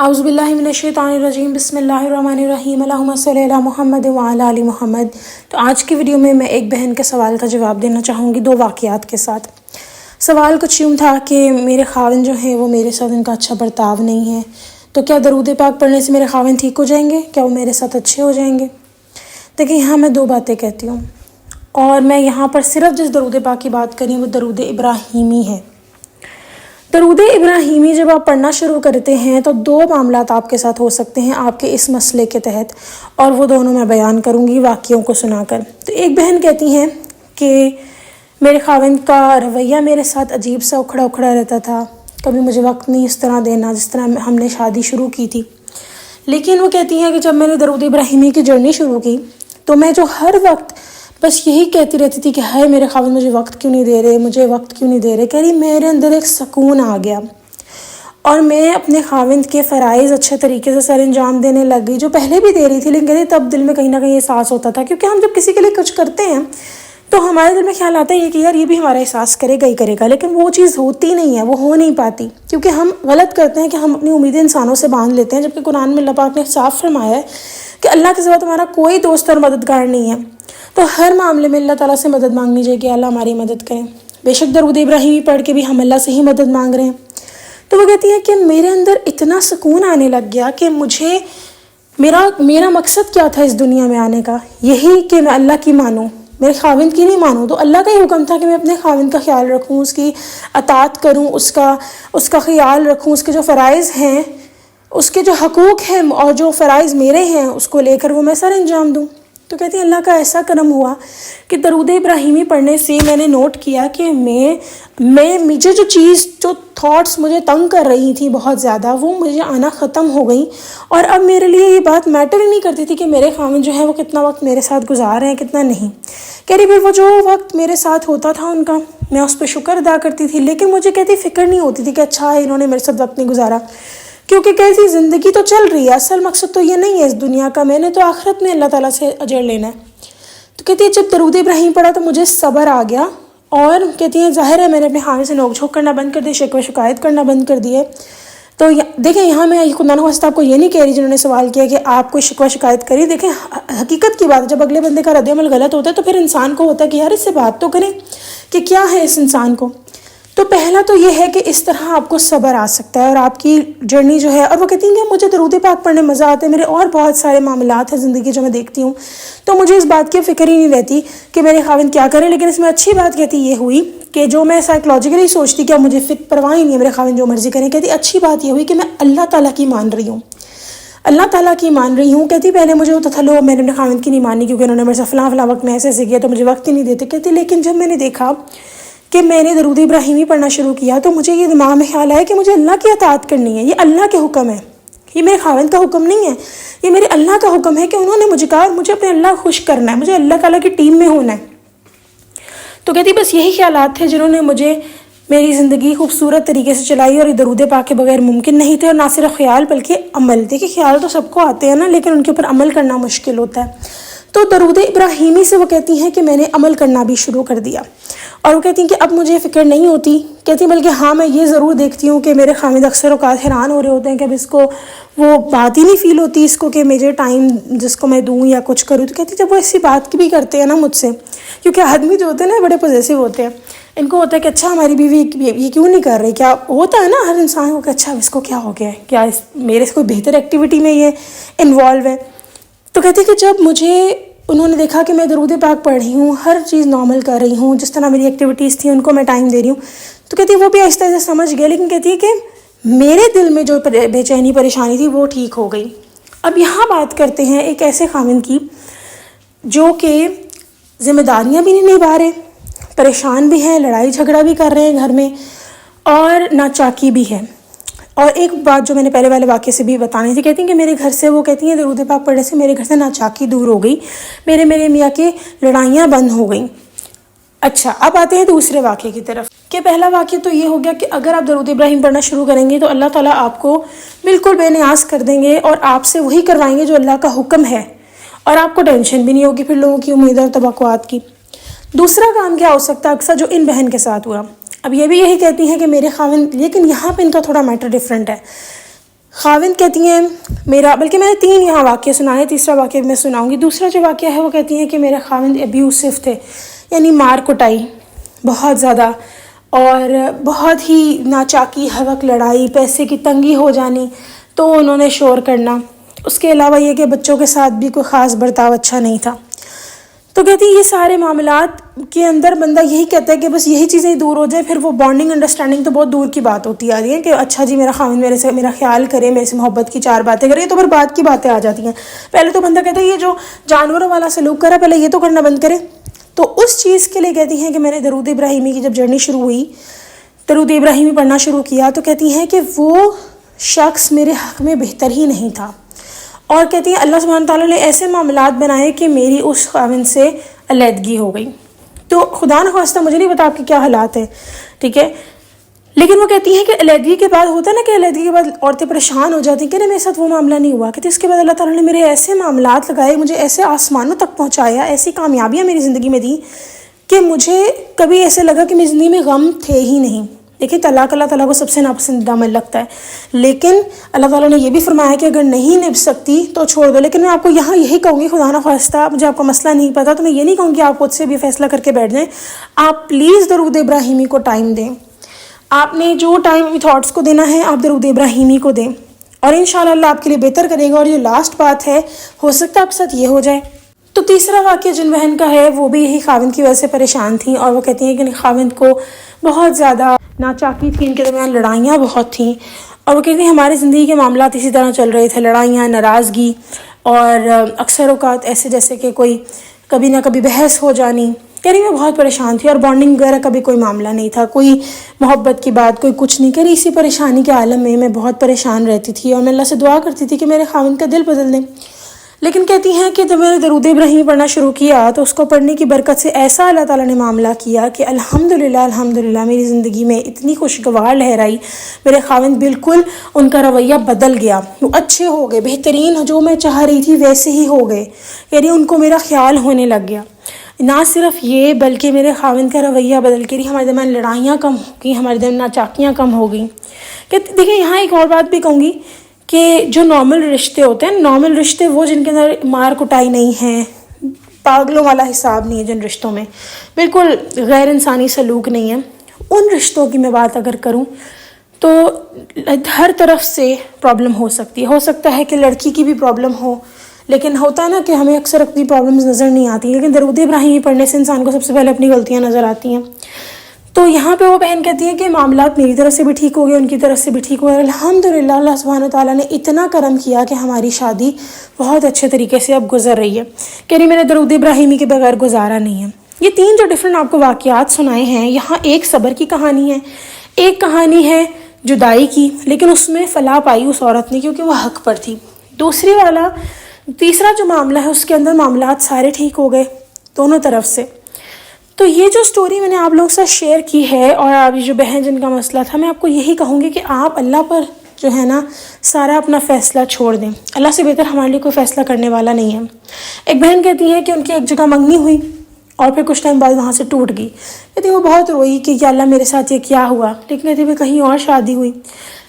اعوذ باللہ من الشیطان الرجیم بسم اللہ الرحمن الرحیم اللہم صلی علی محمد وعلی آل محمد۔ تو آج کی ویڈیو میں ایک بہن کے سوال کا جواب دینا چاہوں گی 2 واقعات کے ساتھ۔ سوال کچھ یوں تھا کہ میرے خاوند جو ہیں وہ میرے ساتھ ان کا اچھا برتاؤ نہیں ہے، تو کیا درود پاک پڑھنے سے میرے خاوند ٹھیک ہو جائیں گے؟ کیا وہ میرے ساتھ اچھے ہو جائیں گے؟ دیکھیں یہاں میں 2 باتیں کہتی ہوں، اور میں یہاں پر صرف جس درود پاک کی بات کری وہ درود ابراہیمی ہے۔ درود ابراہیمی جب آپ پڑھنا شروع کرتے ہیں تو 2 معاملات آپ کے ساتھ ہو سکتے ہیں آپ کے اس مسئلے کے تحت، اور وہ دونوں میں بیان کروں گی واقعوں کو سنا کر۔ تو ایک بہن کہتی ہیں کہ میرے خاوند کا رویہ میرے ساتھ عجیب سا اکھڑا اکھڑا رہتا تھا، کبھی مجھے وقت نہیں اس طرح دینا جس طرح ہم نے شادی شروع کی تھی۔ لیکن وہ کہتی ہیں کہ جب میں نے درود ابراہیمی کی جرنی شروع کی تو میں جو ہر وقت بس یہی کہتی رہتی تھی کہ ہائے میرے خاوند مجھے وقت کیوں نہیں دے رہے، مجھے وقت کیوں نہیں دے رہے، کہہ رہی میرے اندر ایک سکون آ گیا اور میں اپنے خاوند کے فرائض اچھے طریقے سے سر انجام دینے لگ گئی، جو پہلے بھی دے رہی تھی لیکن کہتی تب دل میں کہیں نہ کہیں احساس ہوتا تھا، کیونکہ ہم جب کسی کے لیے کچھ کرتے ہیں تو ہمارے دل میں خیال آتا ہے یہ کہ یار یہ بھی ہمارا احساس کرے گا ہی کرے گا، لیکن وہ چیز ہوتی نہیں ہے، وہ ہو نہیں پاتی، کیونکہ ہم غلط کرتے ہیں کہ ہم اپنی امیدیں انسانوں سے باندھ لیتے ہیں، جبکہ قرآن میں اللہ پاک نے صاف فرمایا ہے کہ اللہ کے سوا تمہارا کوئی دوست اور مددگار نہیں ہے۔ تو ہر معاملے میں اللہ تعالیٰ سے مدد مانگنی چاہیے کہ اللہ ہماری مدد کریں۔ بے شک درود ابراہیمی پڑھ کے بھی ہم اللہ سے ہی مدد مانگ رہے ہیں۔ تو وہ کہتی ہے کہ میرے اندر اتنا سکون آنے لگ گیا کہ مجھے میرا مقصد کیا تھا اس دنیا میں آنے کا، یہی کہ میں اللہ کی مانوں، میرے خاوند کی نہیں مانوں۔ تو اللہ کا ہی حکم تھا کہ میں اپنے خاوند کا خیال رکھوں، اس کی اطاعت کروں، اس کا خیال رکھوں، اس کے جو فرائض ہیں، اس کے جو حقوق ہیں اور جو فرائض میرے ہیں اس کو لے کر وہ میں سر انجام دوں۔ تو کہتی ہیں اللہ کا ایسا کرم ہوا کہ درود ابراہیمی پڑھنے سے میں نے نوٹ کیا کہ مجھے جو تھاٹس مجھے تنگ کر رہی تھیں بہت زیادہ، وہ مجھے آنا ختم ہو گئی، اور اب میرے لیے یہ بات میٹر ہی نہیں کرتی تھی کہ میرے خاوند جو ہے وہ کتنا وقت میرے ساتھ گزار رہے ہیں کتنا نہیں۔ کہہ رہی پھر وہ جو وقت میرے ساتھ ہوتا تھا ان کا میں اس پہ شکر ادا کرتی تھی، لیکن مجھے کہتی فکر نہیں ہوتی تھی کہ اچھا ہے انہوں نے میرے ساتھ وقت نہیں گزارا، کیونکہ کیسی زندگی تو چل رہی ہے، اصل مقصد تو یہ نہیں ہے اس دنیا کا، میں نے تو آخرت میں اللہ تعالیٰ سے اجر لینا ہے۔ تو کہتی ہے جب درود ابراہیم پڑھا تو مجھے صبر آ گیا، اور کہتی ہیں ظاہر ہے میں نے اپنے خاوند سے نوک جھوک کرنا بند کر دی، شکوہ شکایت کرنا بند کر دی ہے۔ تو دیکھیں یہاں میں خدا نخواستہ آپ کو یہ نہیں کہہ رہی جنہوں نے سوال کیا کہ آپ کوئی شکوہ شکایت کری، دیکھیں حقیقت کی بات ہے، جب اگلے بندے کا رد عمل غلط ہوتا ہے تو پھر انسان کو ہوتا ہے کہ یار اس سے بات تو کریں کہ کیا ہے اس انسان کو۔ تو پہلا تو یہ ہے کہ اس طرح آپ کو صبر آ سکتا ہے اور آپ کی جرنی جو ہے، اور وہ کہتی ہیں کہ مجھے درود پاک پڑھنے مزہ آتا ہے، میرے اور بہت سارے معاملات ہیں زندگی جو میں دیکھتی ہوں تو مجھے اس بات کی فکر ہی نہیں رہتی کہ میرے خاوند کیا کریں، لیکن اس میں اچھی بات کہتی یہ ہوئی کہ جو میں سائیکلوجیکلی سوچتی کہ اب مجھے پرواہ ہی نہیں ہے میرے خاوند جو مرضی کریں، کہتی اچھی بات یہ ہوئی کہ میں اللہ تعالیٰ کی مان رہی ہوں، اللہ تعالیٰ کی مان رہی ہوں۔ کہتی پہلے مجھے ہوتا تھا لو میں نے اپنے خاوند کی نہیں مانی کیونکہ انہوں نے میرے سے فلاں وقت میں ایسے کیا تو مجھے وقت ہی نہیں دیتے، کہتی لیکن جب میں نے دیکھا کہ میں نے درود ابراہیمی پڑھنا شروع کیا تو مجھے یہ دماغ میں خیال آیا کہ مجھے اللہ کی اطاعت کرنی ہے، یہ اللہ کے حکم ہے، یہ میرے خاوند کا حکم نہیں ہے، یہ میرے اللہ کا حکم ہے کہ انہوں نے مجھے کہا اور مجھے اپنے اللہ خوش کرنا ہے، مجھے اللہ تعالیٰ کی ٹیم میں ہونا ہے۔ تو کہتی بس یہی خیالات تھے جنہوں نے مجھے میری زندگی خوبصورت طریقے سے چلائی، اور یہ درود پاک کے بغیر ممکن نہیں تھے، اور نہ صرف خیال بلکہ عمل۔ دیکھیے خیال تو سب کو آتے ہیں نا، لیکن ان کے اوپر عمل کرنا مشکل ہوتا ہے۔ تو درود ابراہیمی سے وہ کہتی ہیں کہ میں نے عمل کرنا بھی شروع کر دیا، اور وہ کہتی ہیں کہ اب مجھے فکر نہیں ہوتی، کہتی بلکہ ہاں میں یہ ضرور دیکھتی ہوں کہ میرے خاوند اکثر اوقات حیران ہو رہے ہوتے ہیں کہ اب اس کو وہ بات ہی نہیں فیل ہوتی اس کو کہ مجھے ٹائم جس کو میں دوں یا کچھ کروں۔ تو کہتی جب وہ ایسی بات کی بھی کرتے ہیں نا مجھ سے، کیونکہ آدمی جو ہوتے ہیں نا بڑے پوزیسو ہوتے ہیں، ان کو ہوتا ہے کہ اچھا ہماری بیوی یہ کیوں نہیں کر رہی، کیا ہوتا ہے نا ہر انسان کو کہ اچھا اس کو کیا ہو گیا ہے، کیا میرے سے کوئی بہتر ایکٹیویٹی میں یہ انوالو ہے۔ تو کہتی کہ جب مجھے انہوں نے دیکھا کہ میں درود پاک پڑھ رہی ہوں، ہر چیز نارمل کر رہی ہوں، جس طرح میری ایکٹیویٹیز تھیں ان کو میں ٹائم دے رہی ہوں، تو کہتی وہ بھی آہستہ آہستہ سمجھ گیا، لیکن کہتی ہے کہ میرے دل میں جو بے چینی پریشانی تھی وہ ٹھیک ہو گئی۔ اب یہاں بات کرتے ہیں ایک ایسے خاوند کی جو کہ ذمہ داریاں بھی نہیں نبھا رہے، پریشان بھی ہیں، لڑائی جھگڑا بھی کر رہے ہیں گھر میں، اور ناچاکی بھی ہے۔ اور ایک بات جو میں نے پہلے والے واقعے سے بھی بتانی تھی، کہتی ہیں کہ میرے گھر سے وہ کہتی ہیں درود پاک پڑھنے سے میرے گھر سے ناچاکی دور ہو گئی، میرے میاں کے لڑائیاں بند ہو گئیں۔ اچھا اب آتے ہیں دوسرے واقعے کی طرف، کہ پہلا واقعہ تو یہ ہو گیا کہ اگر آپ درود ابراہیم پڑھنا شروع کریں گے تو اللہ تعالیٰ آپ کو بالکل بے نیاز کر دیں گے اور آپ سے وہی کروائیں گے جو اللہ کا حکم ہے، اور آپ کو ٹینشن بھی نہیں ہوگی پھر لوگوں کی امید اور توقعات کی۔ دوسرا کام کیا ہو سکتا ہے اکثر جو ان بہن کے ساتھ ہوا، اب یہ بھی یہی کہتی ہیں کہ میرے خاوند، لیکن یہاں پہ ان کا تھوڑا میٹر ڈیفرنٹ ہے۔ خاوند کہتی ہیں میرا، بلکہ میں نے 3 یہاں واقعہ سنائے، تیسرا واقعہ میں سناؤں گی۔ دوسرا جو واقعہ ہے وہ کہتی ہیں کہ میرے خاوند ابیوسو تھے، یعنی مار کٹائی بہت زیادہ، اور بہت ہی ناچاکی، حوق، لڑائی، پیسے کی تنگی ہو جانی، تو انہوں نے شور کرنا۔ اس کے علاوہ یہ کہ بچوں کے ساتھ بھی کوئی خاص برتاؤ اچھا نہیں تھا۔ تو کہتی ہے یہ سارے معاملات کے اندر بندہ یہی کہتا ہے کہ بس یہی چیزیں دور ہو جائیں، پھر وہ بانڈنگ، انڈرسٹینڈنگ تو بہت دور کی بات ہوتی آ رہی ہے کہ اچھا جی میرا خاوند میرے سے میرا خیال کرے، میرے سے محبت کی 4 باتیں کرے، تو پھر بعد کی باتیں آ جاتی ہیں۔ پہلے تو بندہ کہتا ہے یہ جو جانوروں والا سلوک کرا، پہلے یہ تو کرنا بند کرے۔ تو اس چیز کے لیے کہتی ہیں کہ میں نے درود ابراہیمی کی جب جرنی شروع ہوئی، درود ابراہیمی پڑھنا شروع کیا، تو کہتی ہیں کہ وہ شخص میرے حق میں بہتر ہی نہیں تھا، اور کہتی ہیں اللہ سبحانہ تعالیٰ نے ایسے معاملات بنائے کہ میری اس خاوند سے علیحدگی ہو گئی۔ تو خدا نخواستہ مجھے نہیں پتا آپ کے کیا حالات ہیں، ٹھیک ہے، لیکن وہ کہتی ہیں کہ علیحدگی کے بعد ہوتا ہے نا کہ علیحدگی کے بعد عورتیں پریشان ہو جاتی ہیں کہ نہیں میرے ساتھ وہ معاملہ نہیں ہوا، کہتی اس کے بعد اللہ تعالیٰ نے میرے ایسے معاملات لگائے، مجھے ایسے آسمانوں تک پہنچایا، ایسی کامیابیاں میری زندگی میں دی کہ مجھے کبھی ایسے لگا کہ میری زندگی میں غم تھے ہی نہیں۔ دیکھیں طلاق اللہ تعالیٰ کو سب سے ناپسندیدہ عمل لگتا ہے، لیکن اللہ تعالیٰ نے یہ بھی فرمایا کہ اگر نہیں نبھ سکتی تو چھوڑ دو۔ لیکن میں آپ کو یہاں یہی کہوں گی، خدا نخواستہ مجھے آپ کا مسئلہ نہیں پتا تو میں یہ نہیں کہوں گی آپ خود سے بھی فیصلہ کر کے بیٹھ جائیں، آپ پلیز درود ابراہیمی کو ٹائم دیں۔ آپ نے جو ٹائم تھاٹس کو دینا ہے آپ درود ابراہیمی کو دیں، اور انشاءاللہ اللہ آپ کے لیے بہتر کرے گا۔ اور یہ لاسٹ بات ہے، ہو سکتا ہے آپ ساتھ یہ ہو جائے۔ تو تیسرا واقعہ جن بہن کا ہے وہ بھی یہی خاوند کی وجہ سے پریشان تھیں، اور وہ کہتی ہیں کہ خاوند کو بہت زیادہ ناچاکی تھی، ان کے درمیان لڑائیاں بہت تھیں، اور وہ کہتی ہیں ہماری زندگی کے معاملات اسی طرح چل رہے تھے، لڑائیاں، ناراضگی، اور اکثر اوقات ایسے جیسے کہ کوئی کبھی نہ کبھی بحث ہو جانی۔ کہہ رہی میں بہت پریشان تھی، اور بانڈنگ وغیرہ کا بھی کوئی معاملہ نہیں تھا، کوئی محبت کی بات، کوئی کچھ نہیں۔ کہہ رہی اسی پریشانی کے عالم میں بہت پریشان رہتی تھی، اور میں اللہ سے دعا کرتی تھی کہ میرے خاوند کا دل بدل دیں۔ لیکن کہتی ہیں کہ جب میں نے درود ابراہیمی پڑھنا شروع کیا تو اس کو پڑھنے کی برکت سے ایسا اللہ تعالیٰ نے معاملہ کیا کہ الحمدللہ میری زندگی میں اتنی خوشگوار لہر آئی، میرے خاوند بالکل ان کا رویہ بدل گیا، وہ اچھے ہو گئے، بہترین، جو میں چاہ رہی تھی ویسے ہی ہو گئے، یعنی ان کو میرا خیال ہونے لگ گیا۔ نہ صرف یہ بلکہ میرے خاوند کا رویہ بدل کے ہمارے درمیان لڑائیاں کم ہو گئیں، ہمارے درمیان ناچاکیاں کم ہو گئیں۔ کہ دیکھیں یہاں ایک اور بات بھی کہوں گی کہ جو نارمل رشتے ہوتے ہیں، نارمل رشتے وہ جن کے اندر مار کٹائی نہیں ہے، پاگلوں والا حساب نہیں ہے، جن رشتوں میں بالکل غیر انسانی سلوک نہیں ہے، ان رشتوں کی میں بات اگر کروں تو ہر طرف سے پرابلم ہو سکتی ہے۔ ہو سکتا ہے کہ لڑکی کی بھی پرابلم ہو، لیکن ہوتا ہے نا کہ ہمیں اکثر اپنی پرابلمز نظر نہیں آتی، لیکن درود ابراہیمی پڑھنے سے انسان کو سب سے پہلے اپنی غلطیاں نظر آتی ہیں۔ تو یہاں پہ وہ بہن کہتی ہے کہ معاملات میری طرف سے بھی ٹھیک ہو گئے، ان کی طرف سے بھی ٹھیک ہو گئے، الحمدللہ اللہ سبحانہ تعالیٰ نے اتنا کرم کیا کہ ہماری شادی بہت اچھے طریقے سے اب گزر رہی ہے۔ کہہ رہی میں نے درود ابراہیمی کے بغیر گزارا نہیں ہے۔ یہ 3 جو ڈیفرنٹ آپ کو واقعات سنائے ہیں، یہاں ایک صبر کی کہانی ہے، ایک کہانی ہے جدائی کی، لیکن اس میں فلاح پائی اس عورت نے کیونکہ وہ حق پر تھی۔ تیسرا جو معاملہ ہے اس کے اندر معاملات سارے ٹھیک ہو گئے دونوں طرف سے۔ تو یہ جو سٹوری میں نے آپ لوگوں کے ساتھ شیئر کی ہے، اور آپ جو بہن جن کا مسئلہ تھا، میں آپ کو یہی کہوں گی کہ آپ اللہ پر جو ہے نا سارا اپنا فیصلہ چھوڑ دیں، اللہ سے بہتر ہمارے لیے کوئی فیصلہ کرنے والا نہیں ہے۔ ایک بہن کہتی ہے کہ ان کی ایک جگہ منگنی ہوئی اور پھر کچھ ٹائم بعد وہاں سے ٹوٹ گئی۔ کہتی وہ بہت روئی کہ یا اللہ میرے ساتھ یہ کیا ہوا، لیکن کہتی وہ کہیں اور شادی ہوئی۔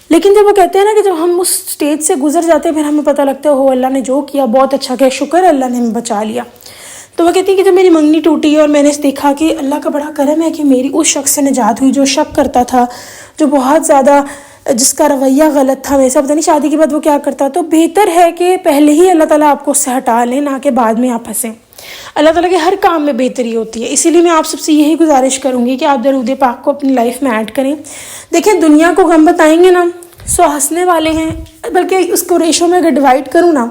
لیکن جب وہ کہتے ہیں نا کہ جب ہم اس سٹیج سے گزر جاتے ہیں پھر ہمیں پتہ لگتا ہے ہو اللہ نے جو کیا بہت اچھا کیا، شکر اللہ نے ہمیں بچا لیا۔ تو وہ کہتی ہے کہ جب میری منگنی ٹوٹی اور میں نے دیکھا کہ اللہ کا بڑا کرم ہے کہ میری اس شخص سے نجات ہوئی جو شک کرتا تھا، جو بہت زیادہ جس کا رویہ غلط تھا، میرے سے پتہ نہیں شادی کے بعد وہ کیا کرتا، تو بہتر ہے کہ پہلے ہی اللہ تعالیٰ آپ کو اس سے ہٹا لیں، نہ کہ بعد میں آپ پھنسیں۔ اللہ تعالیٰ کے ہر کام میں بہتری ہوتی ہے، اسی لیے میں آپ سب سے یہی گزارش کروں گی کہ آپ درود پاک کو اپنی لائف میں ایڈ کریں۔ دیکھیں دنیا کو غم بتائیں گے نا 100 ہنسنے والے ہیں، بلکہ اس کو ریشو میں اگر ڈیوائڈ کروں نا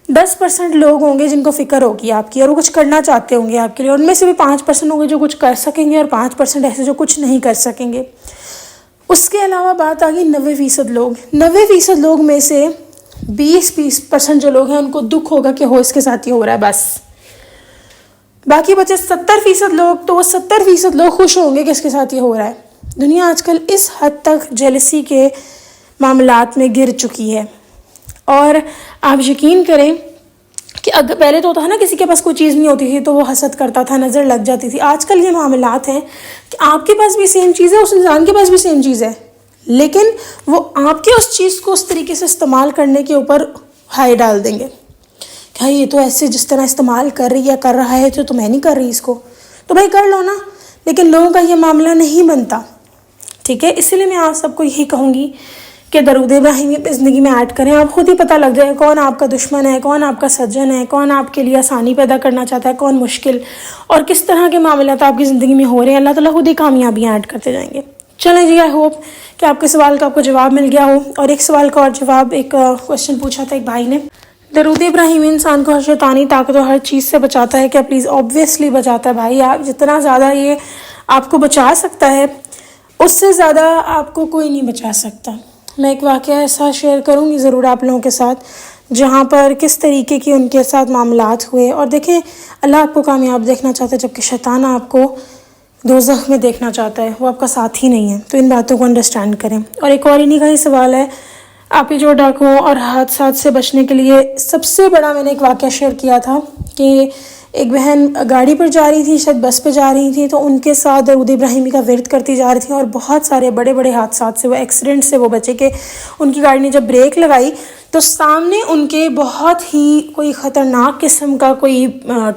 10% لوگ ہوں گے جن کو فکر ہوگی آپ کی اور وہ کچھ کرنا چاہتے ہوں گے آپ کے لیے، ان میں سے بھی 5% ہوں گے جو کچھ کر سکیں گے اور 5% ایسے جو کچھ نہیں کر سکیں گے۔ اس کے علاوہ بات آ گئی 90% لوگ، 90% لوگ میں سے 20% جو لوگ ہیں ان کو دکھ ہوگا کہ ہو اس کے ساتھ یہ ہو رہا ہے بس، باقی بچے 70% لوگ، تو وہ 70% لوگ خوش ہوں گے کہ اس کے ساتھ یہ ہو رہا ہے۔ دنیا آج کل اس حد تک جیلسی کے معاملات میں گر چکی ہے، اور آپ یقین کریں کہ اگر پہلے تو ہوتا ہے نا کسی کے پاس کوئی چیز نہیں ہوتی تھی تو وہ حسد کرتا تھا، نظر لگ جاتی تھی۔ آج کل یہ معاملات ہیں کہ آپ کے پاس بھی سیم چیز ہے، اس انسان کے پاس بھی سیم چیز ہے لیکن وہ آپ کی اس چیز کو اس طریقے سے استعمال کرنے کے اوپر ہائی ڈال دیں گے کہ یہ تو ایسے جس طرح استعمال کر رہی یا کر رہا ہے تو میں نہیں کر رہی اس کو، تو بھائی کر لو نا، لیکن لوگوں کا یہ معاملہ نہیں بنتا، ٹھیک ہے۔ اسی لیے میں آپ سب کو یہی کہوں گی کہ درود ابراہیمی اپنی زندگی میں ایڈ کریں، آپ خود ہی پتہ لگ جائے کون آپ کا دشمن ہے، کون آپ کا سجن ہے، کون آپ کے لیے آسانی پیدا کرنا چاہتا ہے، کون مشکل، اور کس طرح کے معاملات آپ کی زندگی میں ہو رہے ہیں، اللہ تعالیٰ خود ہی کامیابیاں ایڈ کرتے جائیں گے۔ چلیں جی، آئی ہوپ کہ آپ کے سوال کا آپ کو جواب مل گیا ہو۔ اور ایک سوال کا اور جواب، ایک کوشچن پوچھا تھا ایک بھائی نے، درود ابراہیمی انسان کو ہر شیطانی طاقت اور ہر چیز سے بچاتا ہے کیا؟ پلیز، آبویسلی بچاتا ہے بھائی، آپ جتنا زیادہ یہ آپ کو بچا سکتا ہے اس سے زیادہ آپ کو کوئی نہیں بچا سکتا۔ میں ایک واقعہ ایسا شیئر کروں گی ضرور آپ لوگوں کے ساتھ، جہاں پر کس طریقے کی ان کے ساتھ معاملات ہوئے، اور دیکھیں اللہ آپ کو کامیاب دیکھنا چاہتا ہے جبکہ شیطان آپ کو دوزخ میں دیکھنا چاہتا ہے، وہ آپ کا ساتھ ہی نہیں ہے، تو ان باتوں کو انڈرسٹینڈ کریں۔ اور ایک اور انہی کا ہی سوال ہے، آپ ہی جو ڈاکوؤں اور حادثات سے بچنے کے لیے سب سے بڑا میں نے ایک واقعہ شیئر کیا تھا کہ ایک بہن گاڑی پر جا رہی تھی، شاید بس پہ جا رہی تھی، تو ان کے ساتھ درود ابراہیمی کا ورد کرتی جا رہی تھی، اور بہت سارے بڑے بڑے حادثات سے، وہ ایکسیڈنٹ سے وہ بچے کہ ان کی گاڑی نے جب بریک لگائی تو سامنے ان کے بہت ہی کوئی خطرناک قسم کا کوئی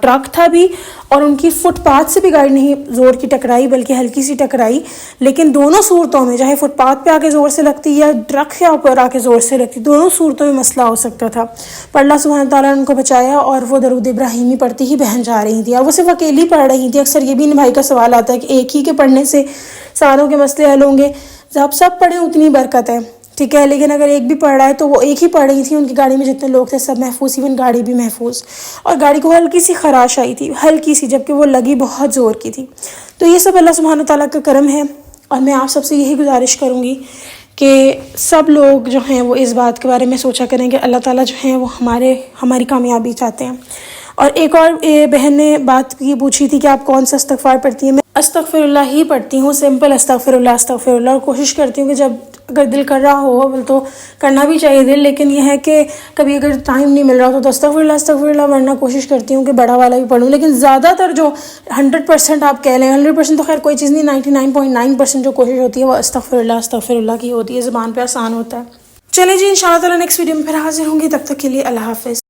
ٹرک تھا بھی، اور ان کی فٹ پاتھ سے بھی گاڑی نہیں زور کی ٹکرائی بلکہ ہلکی سی ٹکرائی، لیکن دونوں صورتوں میں چاہے فٹ پاتھ پہ آ کے زور سے لگتی یا ٹرک کے اوپر آ کے زور سے لگتی، دونوں صورتوں میں مسئلہ ہو سکتا تھا، پر اللہ سبحانہ تعالیٰ نے ان کو بچایا، اور وہ درود ابراہیمی پڑھتی ہی بہن جا رہی تھی، اور وہ صرف اکیلی پڑھ رہی تھی۔ اکثر یہ بھی بھائی کا سوال آتا ہے کہ ایک ہی کے پڑھنے سے ساروں کے مسئلے حل ہوں گے؟ جب سب پڑھیں اتنی برکت ہے، ٹھیک ہے، لیکن اگر ایک بھی پڑھ رہا ہے تو وہ ایک ہی پڑھ رہی تھی، ان کی گاڑی میں جتنے لوگ تھے سب محفوظ، ایون گاڑی بھی محفوظ، اور گاڑی کو ہلکی سی خراش آئی تھی، ہلکی سی، جبکہ وہ لگی بہت زور کی تھی۔ تو یہ سب اللہ سبحانہ تعالیٰ کا کرم ہے، اور میں آپ سب سے یہی گزارش کروں گی کہ سب لوگ جو ہیں وہ اس بات کے بارے میں سوچا کریں کہ اللہ تعالیٰ جو ہیں وہ ہماری کامیابی چاہتے ہیں۔ اور ایک اور بہن نے بات یہ پوچھی تھی کہ آپ کون سا استغفار پڑھتی ہیں؟ میں استغفر اللہ ہی پڑھتی ہوں، سمپل استغفر اللہ، اور کوشش کرتی ہوں کہ جب اگر دل کر رہا ہو تو کرنا بھی چاہیے دل، لیکن یہ ہے کہ کبھی اگر ٹائم نہیں مل رہا تو استغفر اللہ، ورنہ کوشش کرتی ہوں کہ بڑا والا بھی پڑھوں، لیکن زیادہ تر جو 100% آپ کہہ لیں، 100% تو خیر کوئی چیز نہیں، 99.9% جو کوشش ہوتی ہے وہ استغفر اللہ کی ہوتی ہے، زبان پہ آسان ہوتا ہے۔ چلیں جی، انشاءاللہ تعالیٰ نیکسٹ ویڈیو میں پھر حاضر ہوں گی، تب تک کے لیے اللہ حافظ۔